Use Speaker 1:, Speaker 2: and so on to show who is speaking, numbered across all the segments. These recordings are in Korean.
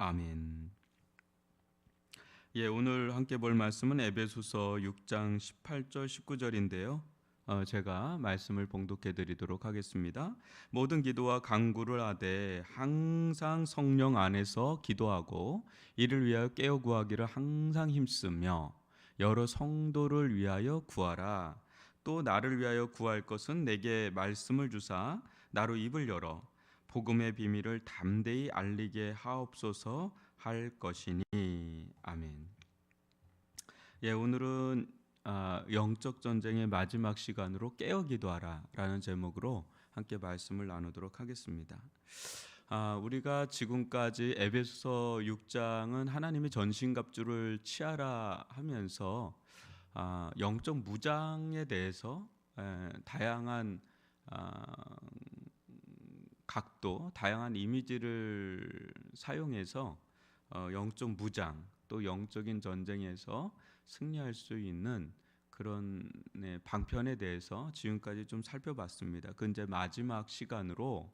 Speaker 1: 아멘. 예, 오늘 함께 볼 말씀은 에베소서 6장 18절 19절인데요. 제가 말씀을 봉독해 드리도록 하겠습니다. 모든 기도와 간구를 하되 항상 성령 안에서 기도하고 이를 위하여 깨어 구하기를 항상 힘쓰며 여러 성도를 위하여 구하라. 또 나를 위하여 구할 것은 내게 말씀을 주사 나로 입을 열어 복음의 비밀을 담대히 알리게 하옵소서 할 것이니. 아멘. 예, 오늘은 영적 전쟁의 마지막 시간으로 깨어 기도하라라는 제목으로 함께 말씀을 나누도록 하겠습니다. 우리가 지금까지 에베소서 6장은 하나님의 전신갑주를 취하라 하면서 영적 무장에 대해서 다양한 각도, 다양한 이미지를 사용해서 영적 무장 또 영적인 전쟁에서 승리할 수 있는 그런 방편에 대해서 지금까지 좀 살펴봤습니다. 그 이제 마지막 시간으로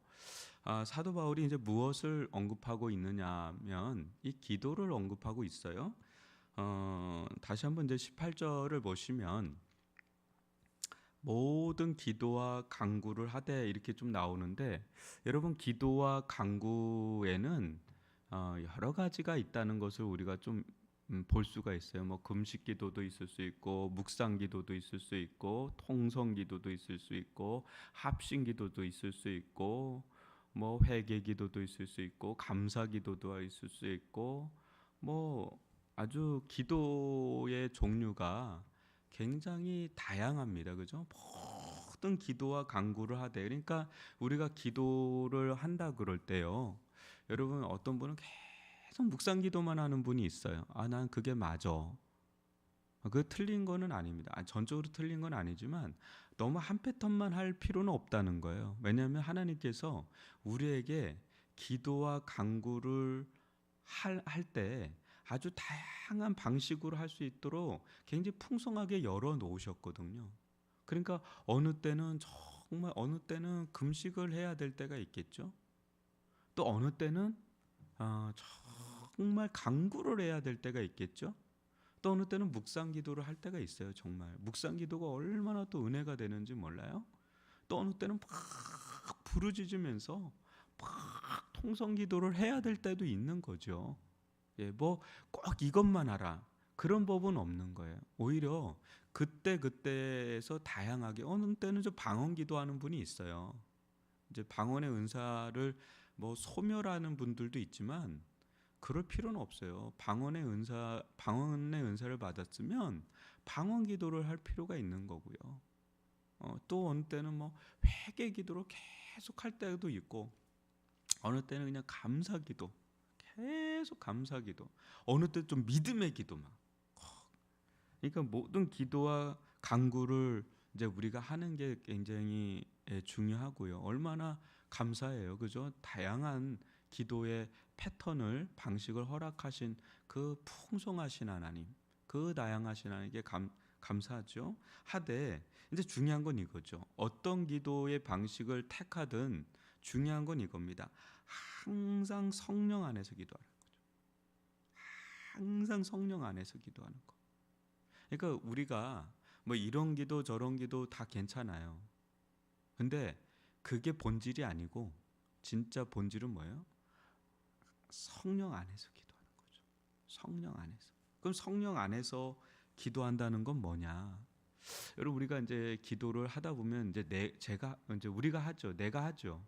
Speaker 1: 사도 바울이 이제 무엇을 언급하고 있느냐면 이 기도를 언급하고 있어요. 다시 한번 이제 18절을 보시면 모든 기도와 간구를 하되 이렇게 좀 나오는데, 여러분 기도와 간구에는 여러 가지가 있다는 것을 우리가 좀 볼 수가 있어요. 뭐 금식 기도도 있을 수 있고 묵상 기도도 있을 수 있고 통성 기도도 있을 수 있고 합심 기도도 있을 수 있고 뭐 회개 기도도 있을 수 있고 감사 기도도 있을 수 있고 뭐 아주 기도의 종류가 굉장히 다양합니다. 그죠? 모든 기도와 간구를 하되, 그러니까 우리가 기도를 한다 그럴 때요, 여러분 어떤 분은 계속 묵상 기도만 하는 분이 있어요. 난 그게 맞아. 그 틀린 거는 아닙니다. 전적으로 틀린 건 아니지만 너무 한 패턴만 할 필요는 없다는 거예요. 왜냐하면 하나님께서 우리에게 기도와 간구를 할 때 아주 다양한 방식으로 할 수 있도록 굉장히 풍성하게 열어 놓으셨거든요. 그러니까 어느 때는 금식을 해야 될 때가 있겠죠. 또 어느 때는 정말 간구를 해야 될 때가 있겠죠. 또 어느 때는 묵상 기도를 할 때가 있어요. 정말 묵상 기도가 얼마나 또 은혜가 되는지 몰라요. 또 어느 때는 막 부르짖으면서 막 통성 기도를 해야 될 때도 있는 거죠. 예, 뭐 꼭 이것만 하라 그런 법은 없는 거예요. 오히려 그때 그때에서 다양하게, 어느 때는 좀 방언 기도하는 분이 있어요. 이제 방언의 은사를 뭐 소멸하는 분들도 있지만 그럴 필요는 없어요. 방언의 은사를 받았으면 방언 기도를 할 필요가 있는 거고요. 또 어느 때는 뭐 회개 기도로 계속 할 때도 있고, 어느 때는 그냥 감사 기도, 계속 감사 기도, 어느 때 좀 믿음의 기도만. 그러니까 모든 기도와 간구를 이제 우리가 하는 게 굉장히 중요하고요. 얼마나 감사해요, 그죠? 다양한 기도의 패턴을, 방식을 허락하신 그 풍성하신 하나님, 그 다양하신 하나님께 감사하죠. 하되 이제 중요한 건 이거죠. 어떤 기도의 방식을 택하든 중요한 건 이겁니다. 항상 성령 안에서 기도하는 거죠. 항상 성령 안에서 기도하는 거. 그러니까 우리가 뭐 이런 기도 저런 기도 다 괜찮아요. 근데 그게 본질이 아니고 진짜 본질은 뭐예요? 성령 안에서 기도하는 거죠. 성령 안에서. 그럼 성령 안에서 기도한다는 건 뭐냐? 여러분 우리가 이제 기도를 하다 보면 이제 우리가 하죠. 내가 하죠.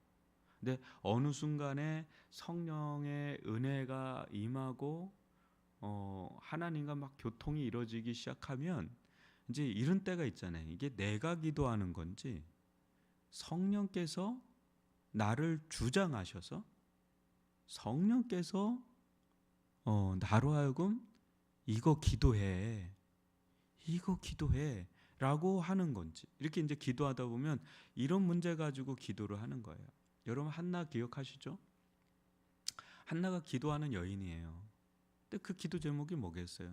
Speaker 1: 근데 어느 순간에 성령의 은혜가 임하고 하나님과 막 교통이 이루어지기 시작하면 이제 이런 때가 있잖아요. 이게 내가 기도하는 건지 성령께서 나를 주장하셔서 성령께서 나로 하여금 이거 기도해 라고 하는 건지, 이렇게 이제 기도하다 보면 이런 문제 가지고 기도를 하는 거예요. 여러분 한나 기억하시죠? 한나가 기도하는 여인이에요. 근데 그 기도 제목이 뭐겠어요?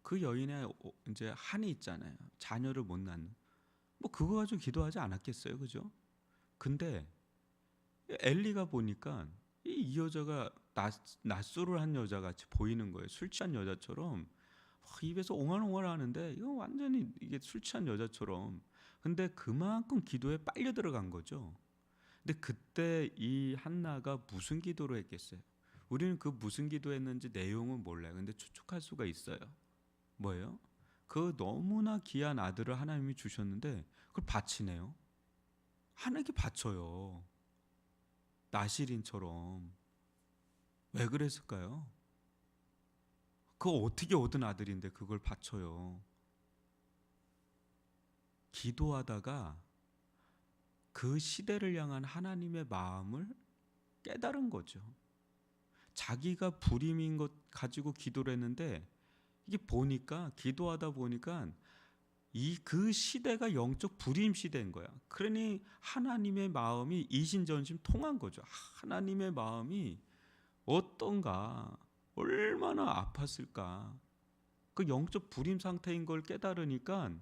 Speaker 1: 그 여인의 이제 한이 있잖아요. 자녀를 못 낳는. 뭐 그거 가지고 기도하지 않았겠어요, 그죠? 근데 엘리가 보니까 이 여자가 낮술을 한 여자 같이 보이는 거예요. 술 취한 여자처럼 입에서 옹알옹알 하는데 이거 완전히 이게 술 취한 여자처럼. 근데 그만큼 기도에 빨려 들어간 거죠. 근데 그때 이 한나가 무슨 기도를 했겠어요? 우리는 그 무슨 기도했는지 내용은 몰라요. 근데 추측할 수가 있어요. 뭐예요? 그 너무나 귀한 아들을 하나님이 주셨는데 그걸 바치네요. 하나님께 바쳐요. 나실인처럼. 왜 그랬을까요? 그거 어떻게 얻은 아들인데 그걸 바쳐요. 기도하다가 그 시대를 향한 하나님의 마음을 깨달은 거죠. 자기가 불임인 것 가지고 기도를 했는데 이게 보니까 기도하다 보니까 이 그 시대가 영적 불임 시대인 거야. 그러니 하나님의 마음이 이신전심 통한 거죠. 하나님의 마음이 어떤가, 얼마나 아팠을까. 그 영적 불임 상태인 걸 깨달으니까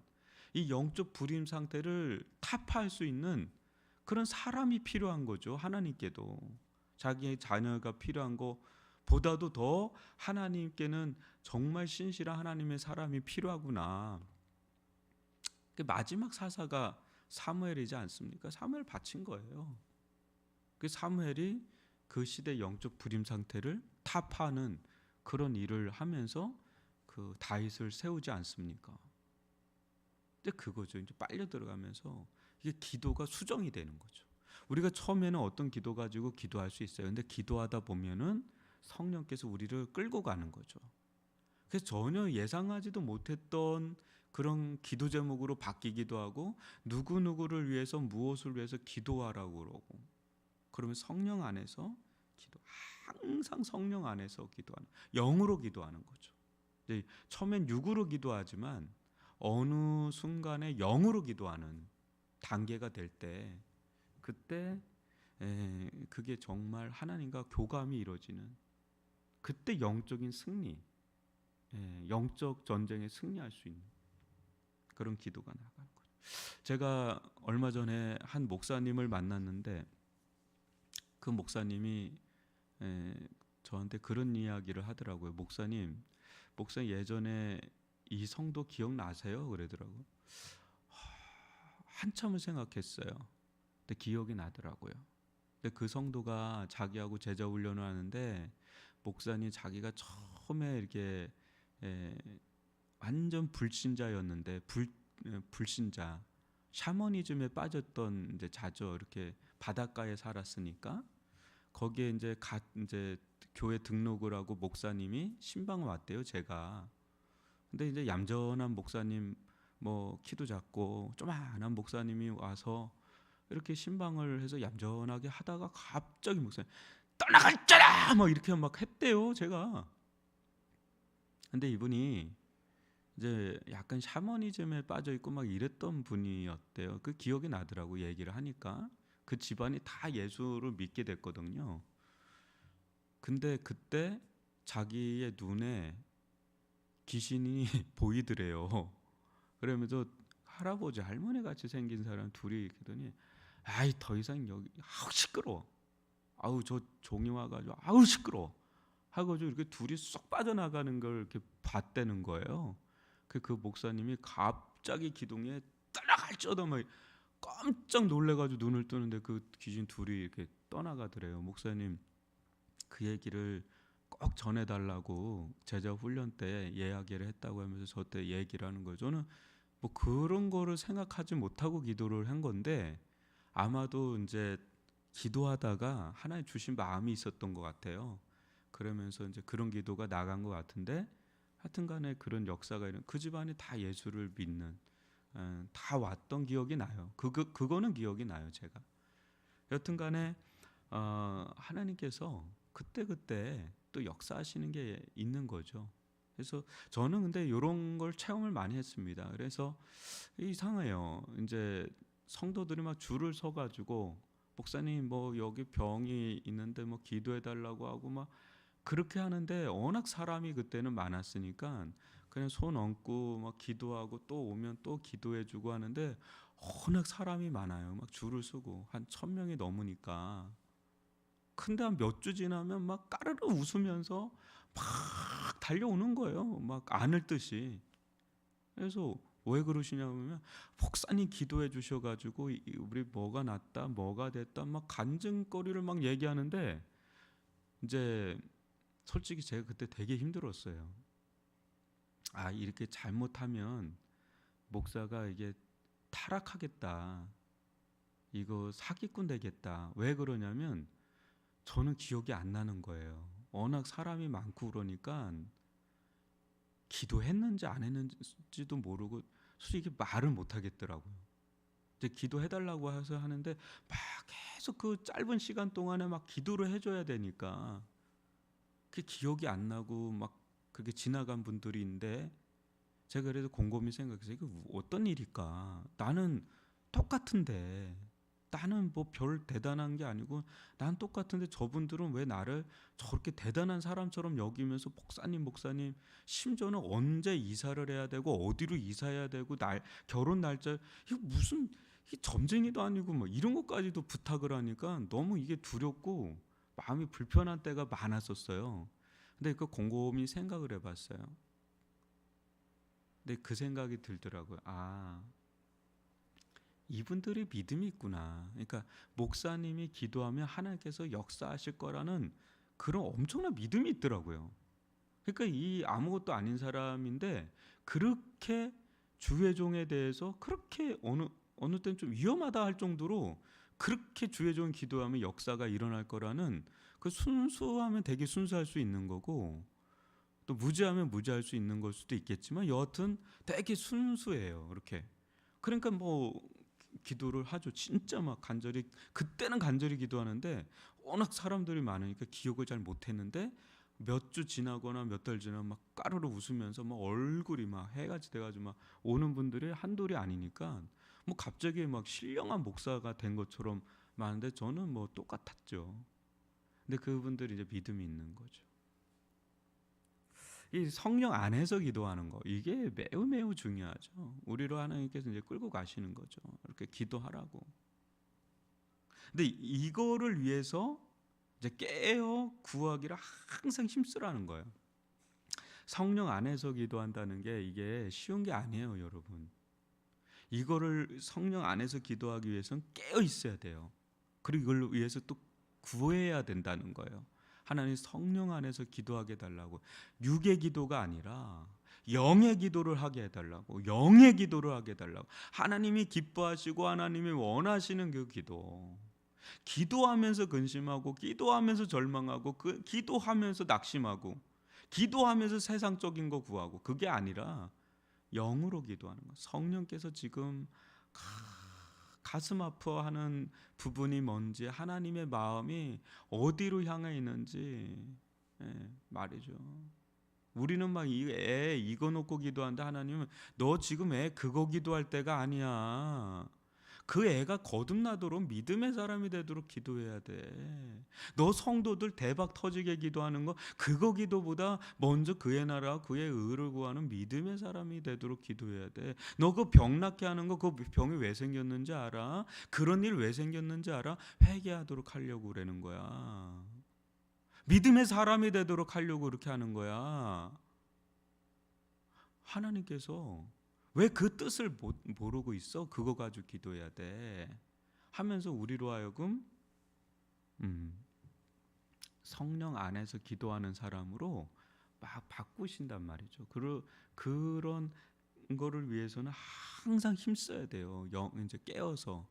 Speaker 1: 이 영적 불임 상태를 타파할 수 있는 그런 사람이 필요한 거죠. 하나님께도 자기의 자녀가 필요한 것보다도 더 하나님께는 정말 신실한 하나님의 사람이 필요하구나. 그 마지막 사사가 사무엘이지 않습니까? 사무엘 바친 거예요. 그 사무엘이 그 시대 영적 불임 상태를 타파하는 그런 일을 하면서 그 다윗을 세우지 않습니까? 근데 그거죠. 이제 빨려 들어가면서 이게 기도가 수정이 되는 거죠. 우리가 처음에는 어떤 기도 가지고 기도할 수 있어요. 근데 기도하다 보면은 성령께서 우리를 끌고 가는 거죠. 그래서 전혀 예상하지도 못했던 그런 기도 제목으로 바뀌기도 하고 누구누구를 위해서 무엇을 위해서 기도하라고 그러고 그러면 성령 안에서 기도 항상 성령 안에서 기도하는 영으로 기도하는 거죠. 이제 처음엔 육으로 기도하지만 어느 순간에 영으로 기도하는 단계가 될 때 그때 그게 정말 하나님과 교감이 이루어지는 그때 영적인 승리, 영적 전쟁에 승리할 수 있는 그런 기도가 나가는 거죠. 제가 얼마 전에 한 목사님을 만났는데 그 목사님이 저한테 그런 이야기를 하더라고요. 목사님 예전에 이 성도 기억나세요? 그러더라고요. 한참을 생각했어요. 근데 기억이 나더라고요. 근데 그 성도가 자기하고 제자 훈련을 하는데 목사님 자기가 처음에 이렇게 완전 불신자였는데 불신자 샤머니즘에 빠졌던 이제 자저 이렇게 바닷가에 살았으니까 거기에 이제 교회 등록을 하고 목사님이 신방 왔대요. 제가. 근데 이제 얌전한 목사님 뭐 키도 작고 조만한 목사님이 와서 이렇게 신방을 해서 얌전하게 하다가 갑자기 목사님 떠나갈 자라 막 이렇게 막 했대요. 제가. 근데 이분이 이제 약간 샤머니즘에 빠져 있고 막 이랬던 분이었대요. 그 기억이 나더라고 얘기를 하니까. 그 집안이 다 예수를 믿게 됐거든요. 근데 그때 자기의 눈에 귀신이 보이더래요. 그러면서 할아버지 할머니 같이 생긴 사람 둘이 있더니 아이 더 이상 여기 아우 시끄러워. 아우 저 종이 와가지고 아우 시끄러워. 하고서 이렇게 둘이 쏙 빠져나가는 걸 이렇게 봤다는 거예요. 그 목사님이 갑자기 기둥에 따라갈 쩌다 막 깜짝 놀래가지고 눈을 뜨는데 그 귀신 둘이 이렇게 떠나가더래요. 목사님 그 얘기를 꼭 전해달라고 제자 훈련 때 이야기를 했다고 하면서 저때 얘기를 하는 거예요. 저는 뭐 그런 거를 생각하지 못하고 기도를 한 건데 아마도 이제 기도하다가 하나님 주신 마음이 있었던 것 같아요. 그러면서 이제 그런 기도가 나간 것 같은데 하여튼간에 그런 역사가 있는 그 집안이 다 예수를 믿는 다 왔던 기억이 나요. 그거는 기억이 나요. 제가 여튼간에 하나님께서 그때 또 역사하시는 게 있는 거죠. 그래서 저는 근데 이런 걸 체험을 많이 했습니다. 그래서 이상해요. 이제 성도들이 막 줄을 서가지고 목사님 뭐 여기 병이 있는데 뭐 기도해 달라고 하고 막 그렇게 하는데 워낙 사람이 그때는 많았으니까 그냥 손 얹고 막 기도하고 또 오면 또 기도해주고 하는데 워낙 사람이 많아요. 막 줄을 서고 한 1,000명이 넘으니까 근데 한 몇 주 지나면 막 까르르 웃으면서 막 달려오는 거예요. 막 안을 듯이. 그래서 왜 그러시냐면 목사님 기도해 주셔가지고 우리 뭐가 났다 뭐가 됐다 막 간증거리를 막 얘기하는데, 이제 솔직히 제가 그때 되게 힘들었어요. 아, 이렇게 잘못하면 목사가 이게 타락하겠다, 이거 사기꾼 되겠다. 왜 그러냐면 저는 기억이 안 나는 거예요. 워낙 사람이 많고 그러니까 기도했는지 안 했는지도 모르고 솔직히 말을 못 하겠더라고요. 이제 기도해달라고 해서 하는데 막 계속 그 짧은 시간 동안에 막 기도를 해줘야 되니까 그게 기억이 안 나고 막 그게 지나간 분들이 있는데, 제가 그래도 곰곰이 생각해서 이거 어떤 일일까? 나는 똑같은데, 나는 뭐 별 대단한 게 아니고 난 똑같은데 저분들은 왜 나를 저렇게 대단한 사람처럼 여기면서 목사님 심지어는 언제 이사를 해야 되고 어디로 이사해야 되고 날 결혼 날짜, 이거 무슨 이게 점쟁이도 아니고 뭐 이런 것까지도 부탁을 하니까 너무 이게 두렵고 마음이 불편한 때가 많았었어요. 근데 그 곰곰이 생각을 해봤어요. 근데 그 생각이 들더라고요. 아, 이분들이 믿음이 있구나. 그러니까 목사님이 기도하면 하나님께서 역사하실 거라는 그런 엄청난 믿음이 있더라고요. 그러니까 이 아무것도 아닌 사람인데 그렇게 주의 종에 대해서 그렇게 어느 때는 좀 위험하다 할 정도로 그렇게 주의 종이 기도하면 역사가 일어날 거라는, 그 순수하면 되게 순수할 수 있는 거고 또 무지하면 무지할 수 있는 걸 수도 있겠지만 여하튼 되게 순수해요. 이렇게. 그러니까 뭐 기도를 하죠. 진짜 막 간절히, 그때는 간절히 기도하는데 워낙 사람들이 많으니까 기억을 잘 못했는데 몇 주 지나거나 몇 달 지나면 막 까르르 웃으면서 막 얼굴이 막 해같이 돼가지고 막 오는 분들이 한둘이 아니니까 뭐 갑자기 막 신령한 목사가 된 것처럼 많은데 저는 뭐 똑같았죠. 근데 그분들이 이제 믿음이 있는 거죠. 이 성령 안에서 기도하는 거, 이게 매우 매우 중요하죠. 우리로 하나님께서 이제 끌고 가시는 거죠. 이렇게 기도하라고. 근데 이거를 위해서 이제 깨어 구하기를 항상 힘쓰라는 거예요. 성령 안에서 기도한다는 게 이게 쉬운 게 아니에요, 여러분. 이거를 성령 안에서 기도하기 위해서는 깨어 있어야 돼요. 그리고 이걸 위해서 또 구해야 된다는 거예요. 하나님 성령 안에서 기도하게 해달라고. 육의 기도가 아니라 영의 기도를 하게 해달라고. 영의 기도를 하게 해달라고. 하나님이 기뻐하시고 하나님이 원하시는 그 기도. 기도하면서 근심하고 기도하면서 절망하고 기도하면서 낙심하고 기도하면서 세상적인 거 구하고, 그게 아니라 영으로 기도하는 거. 성령께서 지금 가슴 아파하는 부분이 뭔지, 하나님의 마음이 어디로 향해 있는지, 말이죠. 우리는 막 애 이거 놓고 기도하는데 하나님은 너 지금 애 그거 기도할 때가 아니야. 그 애가 거듭나도록 믿음의 사람이 되도록 기도해야 돼. 너 성도들 대박 터지게 기도하는 거, 그거 기도보다 먼저 그의 나라 그의 의를 구하는 믿음의 사람이 되도록 기도해야 돼. 너 그 병 낫게 하는 거, 그 병이 왜 생겼는지 알아? 그런 일 왜 생겼는지 알아? 회개하도록 하려고 그러는 거야. 믿음의 사람이 되도록 하려고 그렇게 하는 거야. 하나님께서 왜 그 뜻을 모르고 있어? 그거 가지고 기도해야 돼 하면서 우리로 하여금 성령 안에서 기도하는 사람으로 막 바꾸신단 말이죠. 그런 거를 위해서는 항상 힘써야 돼요. 이제 깨어서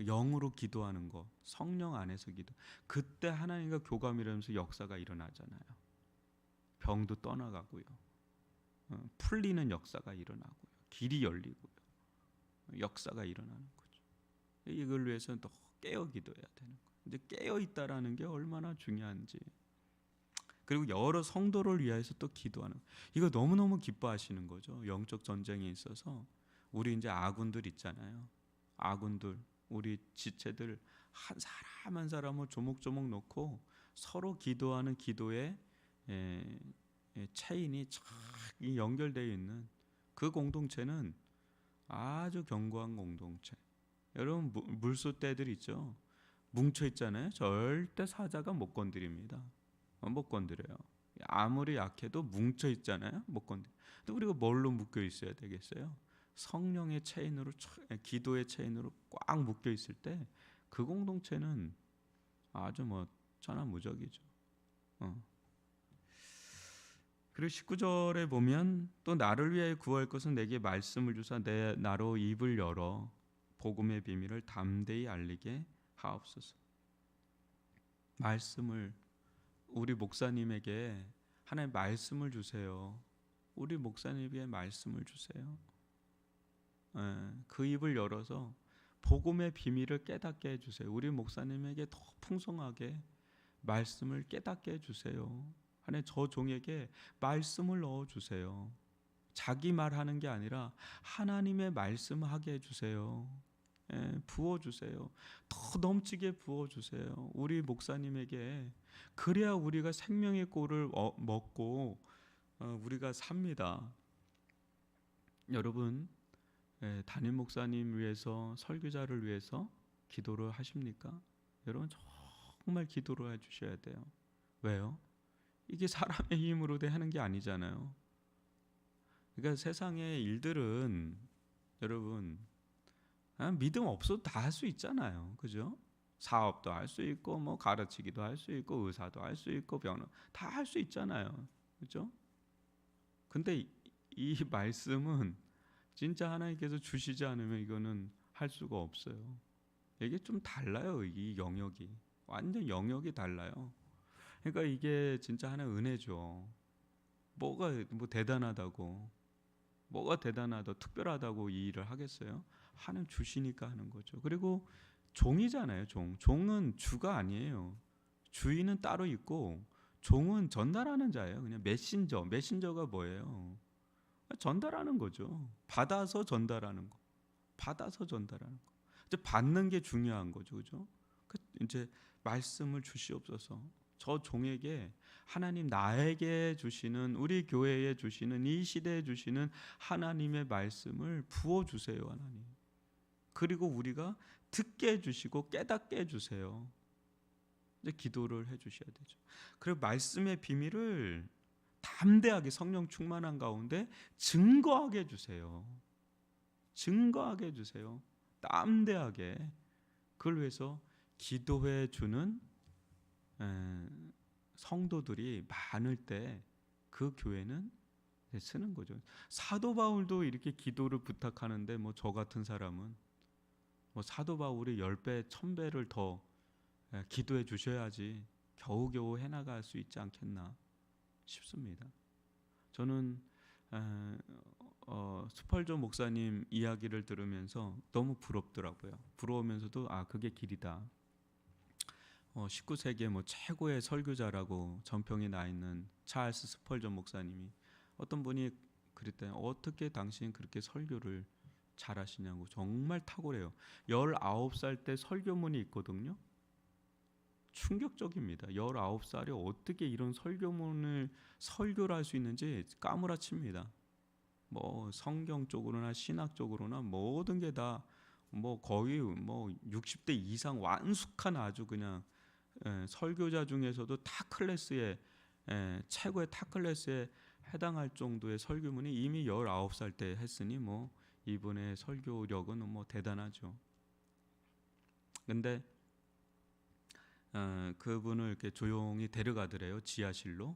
Speaker 1: 영으로 기도하는 거, 성령 안에서 기도. 그때 하나님과 교감이라면서 역사가 일어나잖아요. 병도 떠나가고요. 풀리는 역사가 일어나고요. 길이 열리고요. 역사가 일어나는 거죠. 이걸 위해서는 더 깨어 기도해야 되는 거예요. 근데 깨어 있다라는 게 얼마나 중요한지. 그리고 여러 성도를 위해서 또 기도하는, 이거 너무너무 기뻐하시는 거죠. 영적 전쟁에 있어서 우리 이제 아군들 있잖아요. 아군들, 우리 지체들 한 사람 한 사람을 조목조목 놓고 서로 기도하는 기도의 체인이 쫙 연결되어 있는 그 공동체는 아주 견고한 공동체. 여러분 물소떼들 있죠. 뭉쳐 있잖아요. 절대 사자가 못 건드립니다. 못 건드려요. 아무리 약해도 뭉쳐 있잖아요. 못 건드려. 근데 우리가 뭘로 묶여 있어야 되겠어요? 성령의 체인으로, 기도의 체인으로 꽉 묶여 있을 때 그 공동체는 아주 뭐 천하무적이죠. 그리고 19절에 보면 또 나를 위하여 구할 것은 내게 말씀을 주사 내 나로 입을 열어 복음의 비밀을 담대히 알리게 하옵소서. 말씀을, 우리 목사님에게 하나님 말씀을 주세요. 우리 목사님에게 말씀을 주세요. 그 입을 열어서 복음의 비밀을 깨닫게 해주세요. 우리 목사님에게 더 풍성하게 말씀을 깨닫게 해주세요. 하나님, 저 종에게 말씀을 넣어주세요. 자기 말하는 게 아니라 하나님의 말씀하게 해주세요. 부어주세요. 더 넘치게 부어주세요. 우리 목사님에게. 그래야 우리가 생명의 꼴을 먹고 우리가 삽니다. 여러분, 담임 목사님 위해서, 설교자를 위해서 기도를 하십니까? 여러분, 정말 기도를 해주셔야 돼요. 왜요? 이게 사람의 힘으로 하는 게 아니잖아요. 그러니까 세상의 일들은 여러분 믿음 없어도 다 할 수 있잖아요. 그죠? 사업도 할 수 있고, 뭐 가르치기도 할 수 있고, 의사도 할 수 있고, 변호 다 할 수 있잖아요. 그죠? 근데 이 말씀은 진짜 하나님께서 주시지 않으면 이거는 할 수가 없어요. 이게 좀 달라요. 이 영역이 완전 영역이 달라요. 그러니까 이게 진짜 하나의 은혜죠. 뭐가 뭐 대단하다고, 뭐가 대단하다, 특별하다고 이 일을 하겠어요? 하나님 주시니까 하는 거죠. 그리고 종이잖아요. 종은 주가 아니에요. 주인은 따로 있고 종은 전달하는 자예요. 그냥 메신저가 뭐예요? 전달하는 거죠. 받아서 전달하는 거. 받아서 전달하는 거. 이제 받는 게 중요한 거죠. 그죠? 이제 말씀을 주시옵소서. 저 종에게 하나님 나에게 주시는, 우리 교회에 주시는, 이 시대에 주시는 하나님의 말씀을 부어 주세요, 하나님. 그리고 우리가 듣게 해주시고 깨닫게 해주세요. 이제 기도를 해주셔야 되죠. 그리고 말씀의 비밀을 담대하게 성령 충만한 가운데 증거하게 해주세요. 증거하게 해주세요. 담대하게. 그걸 위해서 기도해 주는 성도들이 많을 때 그 교회는 쓰는 거죠. 사도 바울도 이렇게 기도를 부탁하는데 뭐 저 같은 사람은 뭐 사도 바울이 10배, 1000배를 더 기도해 주셔야지 겨우겨우 해나갈 수 있지 않겠나 싶습니다. 저는 스펄전 목사님 이야기를 들으면서 너무 부럽더라고요. 부러우면서도 그게 길이다. 19세기의 뭐 최고의 설교자라고 전평이 나 있는 찰스 스펄전 목사님이, 어떤 분이 그랬대요. 어떻게 당신 그렇게 설교를 잘하시냐고. 정말 탁월해요. 19살 때 설교문이 있거든요. 충격적입니다. 19살이 어떻게 이런 설교를 할 수 있는지 까무라칩니다. 뭐 성경 쪽으로나 신학 쪽으로나 모든 게 다 뭐 거의 뭐 60대 이상 완숙한 아주 그냥 설교자 중에서도 탑클래스의 최고의 탑클래스에 해당할 정도의 설교문이 이미 19살 때 했으니 뭐 이분의 설교력은 뭐 대단하죠. 근데 그분을 이렇게 조용히 데려가더래요. 지하실로.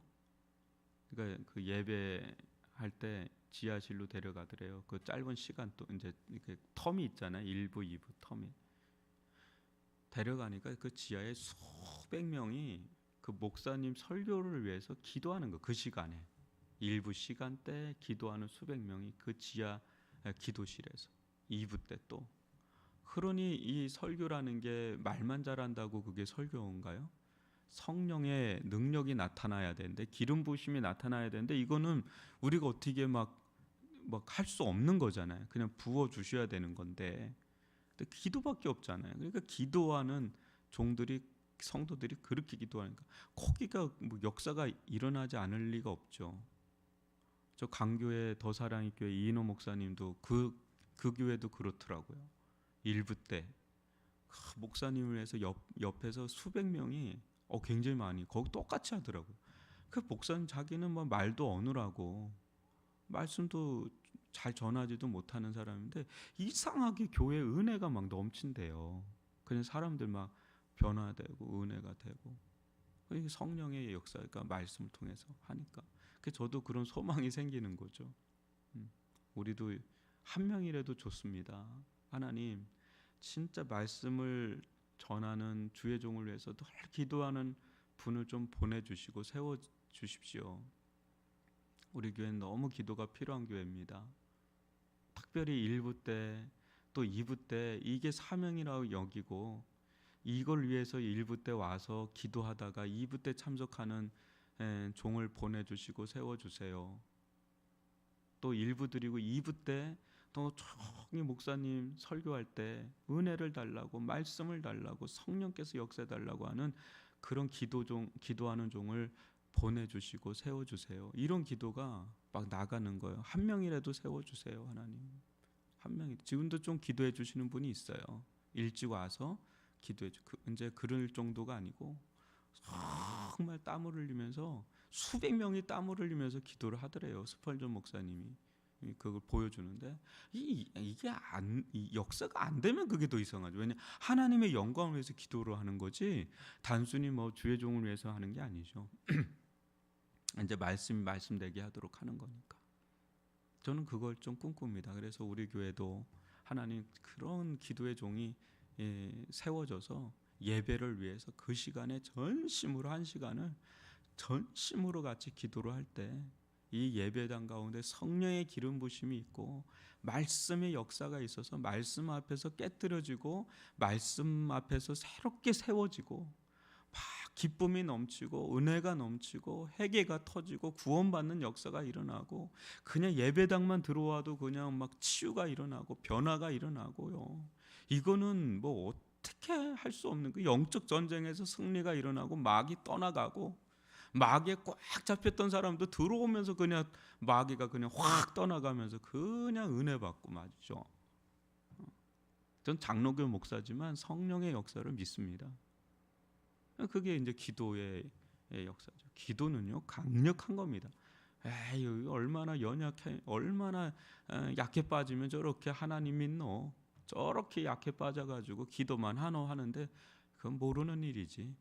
Speaker 1: 그러니까 그 예배할 때 지하실로 데려가더래요. 그 짧은 시간 또 이제 이렇게 텀이 있잖아요. 1부, 2부 텀이. 데려가니까 그 지하에 수백 명이 그 목사님 설교를 위해서 기도하는 거. 그 시간에 1부 시간대 기도하는 수백 명이 그 지하 기도실에서 2부 때 또. 그러니 이 설교라는 게 말만 잘한다고 그게 설교인가요? 성령의 능력이 나타나야 되는데, 기름 부으심이 나타나야 되는데, 이거는 우리가 어떻게 막 할 수 없는 거잖아요. 그냥 부어 주셔야 되는 건데, 근데 기도밖에 없잖아요. 그러니까 기도하는 종들이, 성도들이 그렇게 기도하니까 거기가 뭐 역사가 일어나지 않을 리가 없죠. 저 강교회 더사랑의 교회 이인호 목사님도 그 교회도 그렇더라고요. 일부 때 목사님을 위해서 옆에서 수백 명이 굉장히 많이 거기 똑같이 하더라고요. 그 목사님 자기는 뭐 말도 어눌하고 말씀도 잘 전하지도 못하는 사람인데 이상하게 교회 은혜가 막 넘친대요. 그냥 사람들 막 변화되고 은혜가 되고 이게 성령의 역사가 말씀을 통해서 하니까 저도 그런 소망이 생기는 거죠. 우리도 한 명이라도 좋습니다. 하나님 진짜 말씀을 전하는 주의 종을 위해서 늘 기도하는 분을 좀 보내주시고 세워주십시오. 우리 교회는 너무 기도가 필요한 교회입니다. 특별히 1부 때 또 2부 때 이게 사명이라고 여기고 이걸 위해서 1부 때 와서 기도하다가 2부 때 참석하는 종을 보내주시고 세워주세요. 또 1부 드리고 2부 때 또 조용히 목사님 설교할 때 은혜를 달라고 말씀을 달라고 성령께서 역사해 달라고 하는 그런 기도하는 종을 보내주시고 세워주세요. 이런 기도가 막 나가는 거예요. 한 명이라도 세워주세요. 하나님 한 명이. 지금도 좀 기도해 주시는 분이 있어요. 일찍 와서 기도해 주. 이제 그럴 정도가 아니고 정말 땀을 흘리면서 수백 명이 땀을 흘리면서 기도를 하더래요. 스펄전 목사님이 그걸 보여주는데 이 역사가 안 되면 그게 더 이상하죠. 왜냐 하나님의 영광을 위해서 기도를 하는 거지 단순히 뭐 주의 종을 위해서 하는 게 아니죠. 이제 말씀되게 하도록 하는 거니까. 저는 그걸 좀 꿈꿉니다. 그래서 우리 교회도 하나님 그런 기도의 종이 세워져서 예배를 위해서 그 시간에 전심으로 한 시간을 전심으로 같이 기도를 할 때 이 예배당 가운데 성령의 기름 부심이 있고 말씀의 역사가 있어서 말씀 앞에서 깨뜨려지고 말씀 앞에서 새롭게 세워지고 막 기쁨이 넘치고 은혜가 넘치고 회개가 터지고 구원받는 역사가 일어나고 그냥 예배당만 들어와도 그냥 막 치유가 일어나고 변화가 일어나고요. 이거는 뭐 어떻게 할 수 없는 그 영적 전쟁에서 승리가 일어나고 마귀 떠나가고 마귀에 꽉 잡혔던 사람도 들어오면서 그냥 마귀가 그냥 확 떠나가면서 그냥 은혜 받고 맞죠. 전 장로교 목사지만 성령의 역사를 믿습니다. 그게 이제 기도의 역사죠. 기도는요 강력한 겁니다. 에이 얼마나 연약해, 얼마나 약해 빠지면 저렇게 하나님 믿노? 저렇게 약해 빠져가지고 기도만 하는데 그건 모르는 일이지.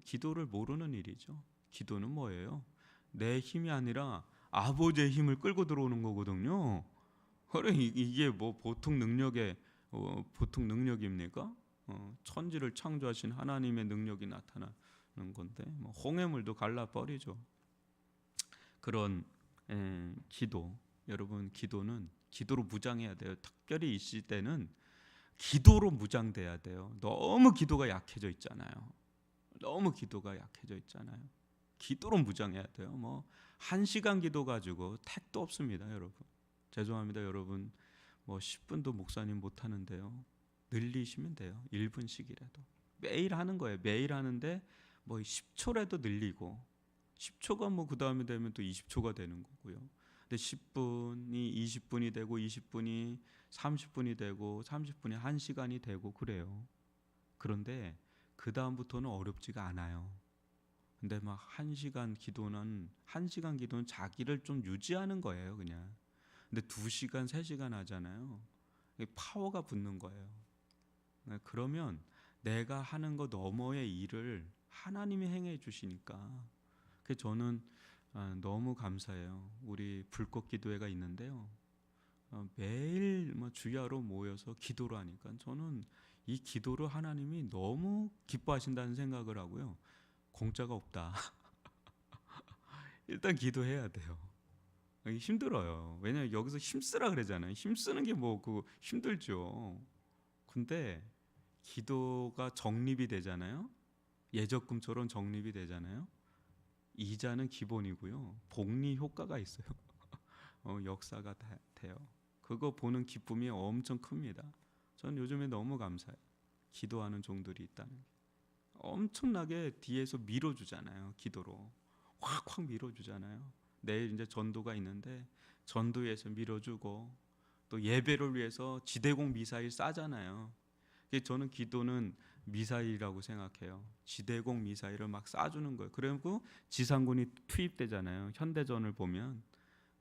Speaker 1: 기도를 모르는 일이죠. 기도는 뭐예요? 내 힘이 아니라 아버지의 힘을 끌고 들어오는 거거든요. 그래 이게 뭐 보통 능력입니까? 천지를 창조하신 하나님의 능력이 나타나는 건데 뭐 홍해물도 갈라 버리죠. 그런 기도, 여러분 기도는 기도로 무장해야 돼요. 특별히 이 시대는 기도로 무장돼야 돼요. 너무 기도가 약해져 있잖아요. 너무 기도가 약해져 있잖아요. 기도로 무장해야 돼요. 뭐 1시간 기도 가지고 택도 없습니다, 여러분. 죄송합니다, 여러분. 뭐 10분도 목사님 못 하는데요. 늘리시면 돼요. 1분씩이라도. 매일 하는 거예요. 매일 하는데 뭐 10초라도 늘리고 10초가 뭐 그다음에 되면 또 20초가 되는 거고요. 근데 10분이 20분이 되고 20분이 30분이 되고 30분이 1시간이 되고 그래요. 그런데 그다음부터는 어렵지가 않아요. 근데 막 1시간 기도는 자기를 좀 유지하는 거예요, 그냥. 근데 2시간, 3시간 하잖아요. 파워가 붙는 거예요. 그러면 내가 하는 것 너머의 일을 하나님이 행해 주시니까 저는 너무 감사해요. 우리 불꽃 기도회가 있는데요. 매일 주야로 모여서 기도를 하니까 저는 이 기도를 하나님이 너무 기뻐하신다는 생각을 하고요. 공짜가 없다. 일단 기도해야 돼요. 힘들어요. 왜냐면 여기서 힘쓰라 그러잖아요. 힘쓰는 게 뭐 그 힘들죠. 근데 기도가 적립이 되잖아요. 예적금처럼 적립이 되잖아요. 이자는 기본이고요. 복리 효과가 있어요. 역사가 돼요. 그거 보는 기쁨이 엄청 큽니다. 저는 요즘에 너무 감사해요. 기도하는 종들이 있다는 게. 엄청나게 뒤에서 밀어주잖아요. 기도로 확 밀어주잖아요. 내일 이제 전도가 있는데 전도에서 밀어주고 또 예배를 위해서 지대공 미사일 쏴잖아요. 저는 기도는 미사일이라고 생각해요. 지대공 미사일을 막 쏴주는 거예요. 그리고 지상군이 투입되잖아요. 현대전을 보면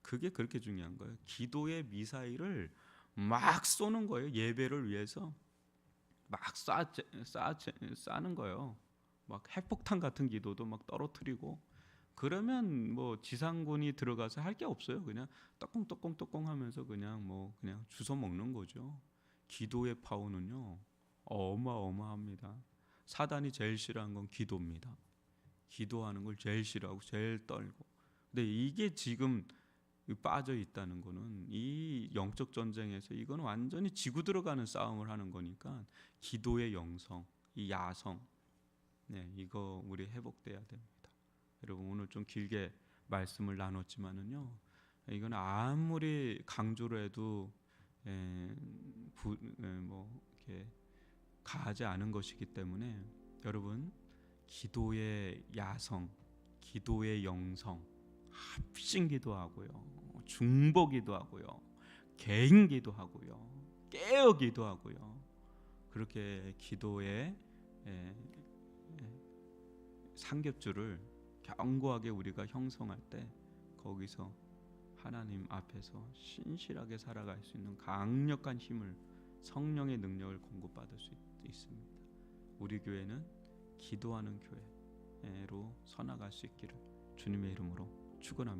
Speaker 1: 그게 그렇게 중요한 거예요. 기도의 미사일을 막 쏘는 거예요. 예배를 위해서 막 쏴는 거예요. 막 핵폭탄 같은 기도도 막 떨어뜨리고. 그러면 뭐 지상군이 들어가서 할 게 없어요. 그냥 떡콩떡콩떡콩 하면서 그냥 주워 먹는 거죠. 기도의 파워는요 어마어마합니다. 사단이 제일 싫어하는 건 기도입니다. 기도하는 걸 제일 싫어하고 제일 떨고. 근데 이게 지금 빠져 있다는 거는 이 영적 전쟁에서 이건 완전히 지고 들어가는 싸움을 하는 거니까 기도의 영성, 이 야성, 네, 이거 우리 회복돼야 됩니다. 여러분 오늘 좀 길게 말씀을 나눴지만은요, 이건 아무리 강조를 해도 뭐 이렇게 가하지 않은 것이기 때문에 여러분 기도의 야성, 기도의 영성, 합심기도 하고요, 중보기도 하고요, 개인기도 하고요, 깨어기도 하고요. 그렇게 기도의 삼겹줄을 견고하게 우리가 형성할 때 거기서 하나님 앞에서 신실하게 살아갈 수 있는 강력한 힘을, 성령의 능력을 공급받을 수 있습니다. 우리 교회는 기도하는 교회로 서나갈 수 있기를 주님의 이름으로 축원합니다.